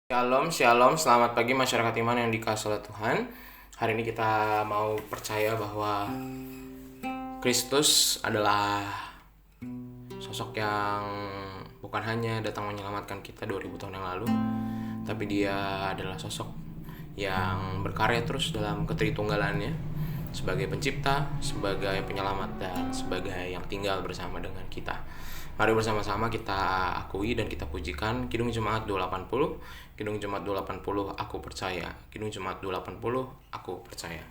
Shalom, shalom, selamat pagi masyarakat iman yang dikasihi oleh Tuhan. Hari ini kita mau percaya bahwa Kristus adalah sosok yang bukan hanya datang menyelamatkan kita 2000 tahun yang lalu, tapi dia adalah sosok yang berkarya terus dalam ketritunggalannya sebagai pencipta, sebagai penyelamat, dan sebagai yang tinggal bersama dengan kita. Mari bersama-sama kita akui dan kita pujikan Kidung Jemaat 280, Kidung Jemaat 280, Aku Percaya. Kidung Jemaat 280, Aku Percaya.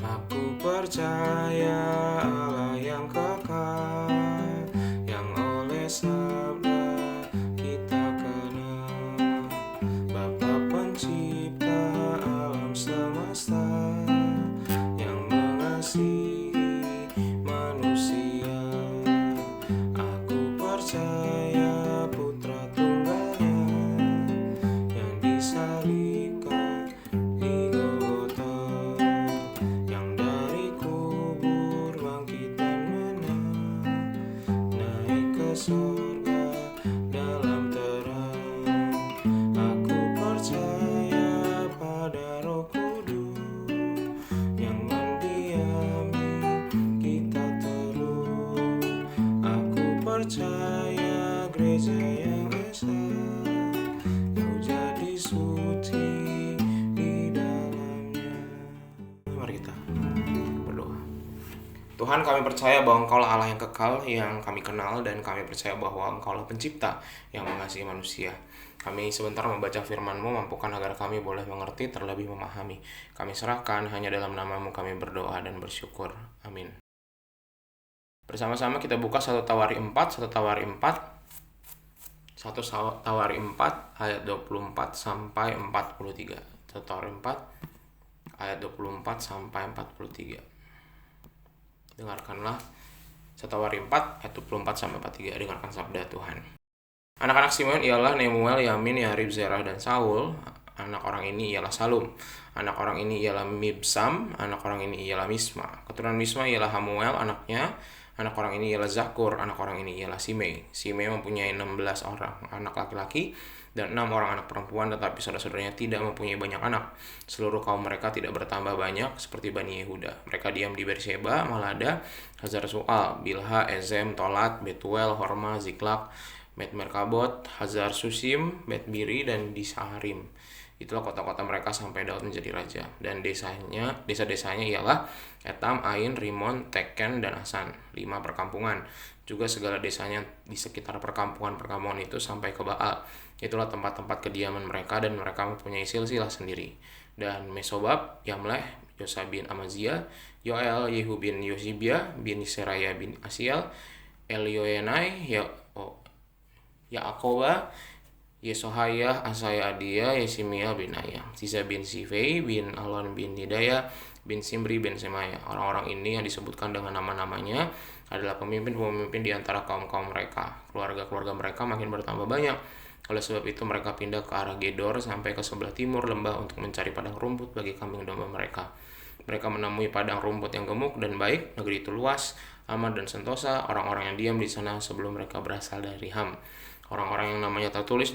Aku percaya Allah yang kekal, yang oleh sabda kita kenal, Bapa pencipta alam semesta, yang mengasihi manusia. Aku percaya Putra Tunggalnya yang disalibkan di Golgota, yang dari kubur bangkit dan menang, naik ke surga dalam terang. Aku percaya pada Roh Kudus yang mendiami kita terus. Aku percaya gereja yang esa, kau jadi suci di dalamnya. Mari kita berdoa. Tuhan, kami percaya bahwa Engkau lah Allah yang kekal, yang kami kenal, dan kami percaya bahwa Engkau lah pencipta yang mengasihi manusia. Kami sebentar membaca firman-Mu, mampukan agar kami boleh mengerti, terlebih memahami. Kami serahkan, hanya dalam nama-Mu kami berdoa dan bersyukur. Amin. Bersama-sama kita buka 1 Tawari 4, 1 Tawari 4, 1 Tawari 4 ayat 24 sampai 43. 1 Tawari 4 ayat 24 sampai 43. Dengarkanlah 1 Tawari 4 ayat 24 sampai 43. Dengarkan sabda Tuhan. Anak-anak Simeon ialah Nemuel, Yamin, Yarib, Zerah, dan Saul. Anak orang ini ialah Salum. Anak orang ini ialah Mibsam. Anak orang ini ialah Misma. Keturunan Misma ialah Hamuel anaknya. Anak orang ini ialah Zakur. Anak orang ini ialah Simei. Simei mempunyai 16 orang anak laki-laki dan 6 orang anak perempuan, tetapi saudara-saudaranya tidak mempunyai banyak anak. Seluruh kaum mereka tidak bertambah banyak seperti Bani Yehuda. Mereka diam di Beersheba, Malada, Hazar Sual, Bilha, Ezem, Tolat, Betuel, Horma, Ziklak, Bet Merkabot, Hazar Susim, Bet Biri, dan di Saharim. Itulah kota-kota mereka sampai Daud menjadi raja. Dan desa-desanya ialah Etam, Ain, Rimon, Teken, dan Asan. 5 perkampungan. Juga segala desanya di sekitar perkampungan-perkampungan itu sampai ke Baal. Itulah tempat-tempat kediaman mereka, dan mereka mempunyai silsilah sendiri. Dan Mesobab, Yamleh, Yosa bin Amazia, Yoel, Yehu bin Yosibia, bin Seraya bin Asiel, Elioenai, Yaakoba, Yesohaya, Asaya Adia, Yesimia bin Aya, Sisa bin Sifei, bin Alon bin Hidayah, bin Simri bin Semaya. Orang-orang ini yang disebutkan dengan nama-namanya adalah pemimpin-pemimpin di antara kaum-kaum mereka. Keluarga-keluarga mereka makin bertambah banyak. Oleh sebab itu mereka pindah ke arah Gedor sampai ke sebelah timur lembah untuk mencari padang rumput bagi kambing domba mereka. Mereka menemui padang rumput yang gemuk dan baik. Negeri itu luas, aman, dan sentosa. Orang-orang yang diam di sana sebelum mereka berasal dari Ham. Orang-orang yang namanya tertulis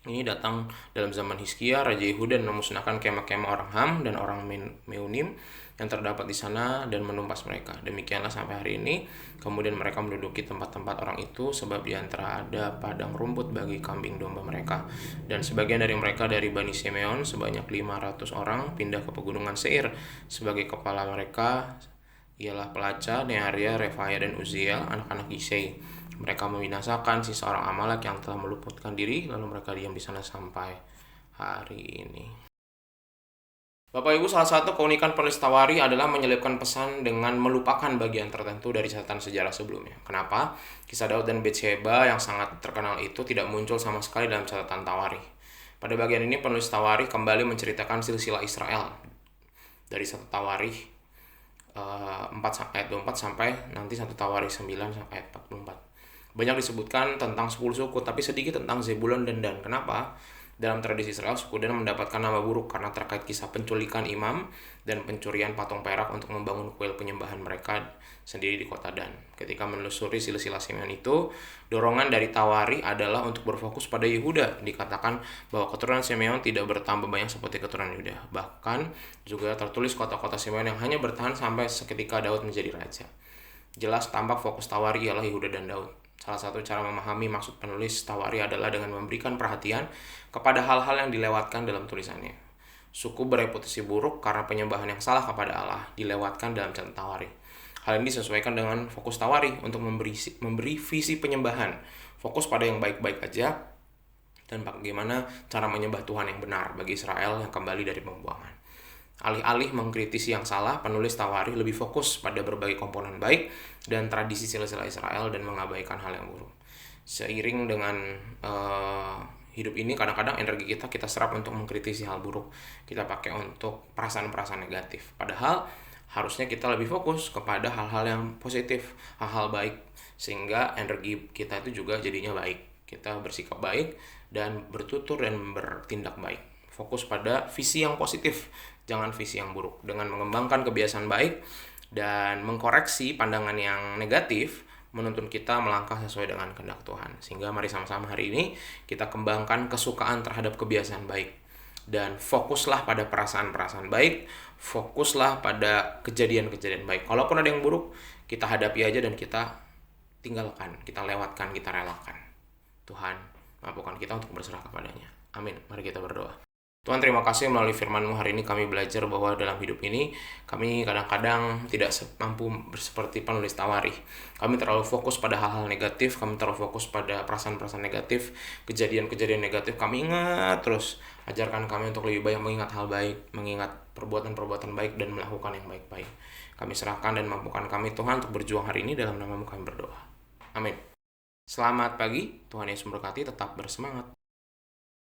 ini datang dalam zaman Hizkia, Raja Yehuda, dan memusnahkan kemah-kemah orang Ham dan orang Meunim yang terdapat di sana dan menumpas mereka. Demikianlah sampai hari ini. Kemudian mereka menduduki tempat-tempat orang itu, sebab di antara ada padang rumput bagi kambing domba mereka. Dan sebagian dari mereka dari Bani Simeon, sebanyak 500 orang, pindah ke pegunungan Seir. Sebagai kepala mereka ialah Pelaca, Nearia, Refaya, dan Uziel, anak-anak Yisei. Mereka membinasakan sisa orang Amalek yang telah meluputkan diri, lalu mereka diam di sana sampai hari ini. Bapak Ibu, salah satu keunikan penulis Tawari adalah menyelipkan pesan dengan melupakan bagian tertentu dari catatan sejarah sebelumnya. Kenapa? Kisah Daud dan Betsheba yang sangat terkenal itu tidak muncul sama sekali dalam catatan Tawari. Pada bagian ini penulis Tawari kembali menceritakan silsilah Israel dari 1 Tawari 4 ayat 24 sampai nanti 1 Tawari 9 sampai ayat 44. Banyak disebutkan tentang 10 suku, tapi sedikit tentang Zebulon dan Dan. Kenapa? Dalam tradisi Israel, suku Dan mendapatkan nama buruk karena terkait kisah penculikan imam dan pencurian patung perak untuk membangun kuil penyembahan mereka sendiri di kota Dan. Ketika menelusuri silsilah Simeon itu, dorongan dari Tawari adalah untuk berfokus pada Yehuda. Dikatakan bahwa keturunan Simeon tidak bertambah banyak seperti keturunan Yehuda. Bahkan juga tertulis kota-kota Simeon yang hanya bertahan sampai seketika Daud menjadi raja. Jelas tampak fokus Tawari ialah Yehuda dan Daud. Salah satu cara memahami maksud penulis Tawari adalah dengan memberikan perhatian kepada hal-hal yang dilewatkan dalam tulisannya. Suku bereputasi buruk karena penyembahan yang salah kepada Allah dilewatkan dalam catatan Tawari. Hal ini disesuaikan dengan fokus Tawari untuk memberi visi penyembahan, fokus pada yang baik-baik aja, dan bagaimana cara menyembah Tuhan yang benar bagi Israel yang kembali dari pembuangan. Alih-alih mengkritisi yang salah, penulis Tawari lebih fokus pada berbagai komponen baik dan tradisi silsilah Israel dan mengabaikan hal yang buruk. Seiring dengan hidup ini, kadang-kadang energi kita serap untuk mengkritisi hal buruk. Kita pakai untuk perasaan-perasaan negatif. Padahal harusnya kita lebih fokus kepada hal-hal yang positif, hal-hal baik. Sehingga energi kita itu juga jadinya baik. Kita bersikap baik dan bertutur dan bertindak baik. Fokus pada visi yang positif, jangan visi yang buruk. Dengan mengembangkan kebiasaan baik dan mengkoreksi pandangan yang negatif, menuntun kita melangkah sesuai dengan kehendak Tuhan. Sehingga mari sama-sama hari ini kita kembangkan kesukaan terhadap kebiasaan baik. Dan fokuslah pada perasaan-perasaan baik, fokuslah pada kejadian-kejadian baik. Kalaupun ada yang buruk, kita hadapi aja dan kita tinggalkan, kita lewatkan, kita relakan. Tuhan mampukan kita untuk berserah kepadanya. Amin. Mari kita berdoa. Tuhan, terima kasih melalui firman-Mu hari ini kami belajar bahwa dalam hidup ini kami kadang-kadang tidak mampu seperti penulis Tawari. Kami terlalu fokus pada hal-hal negatif, kami terlalu fokus pada perasaan-perasaan negatif, kejadian-kejadian negatif. Kami ingat terus, ajarkan kami untuk lebih banyak mengingat hal baik, mengingat perbuatan-perbuatan baik dan melakukan yang baik-baik. Kami serahkan dan mampukan kami Tuhan untuk berjuang hari ini, dalam nama-Mu kami berdoa. Amin. Selamat pagi, Tuhan Yesus memberkati, tetap bersemangat.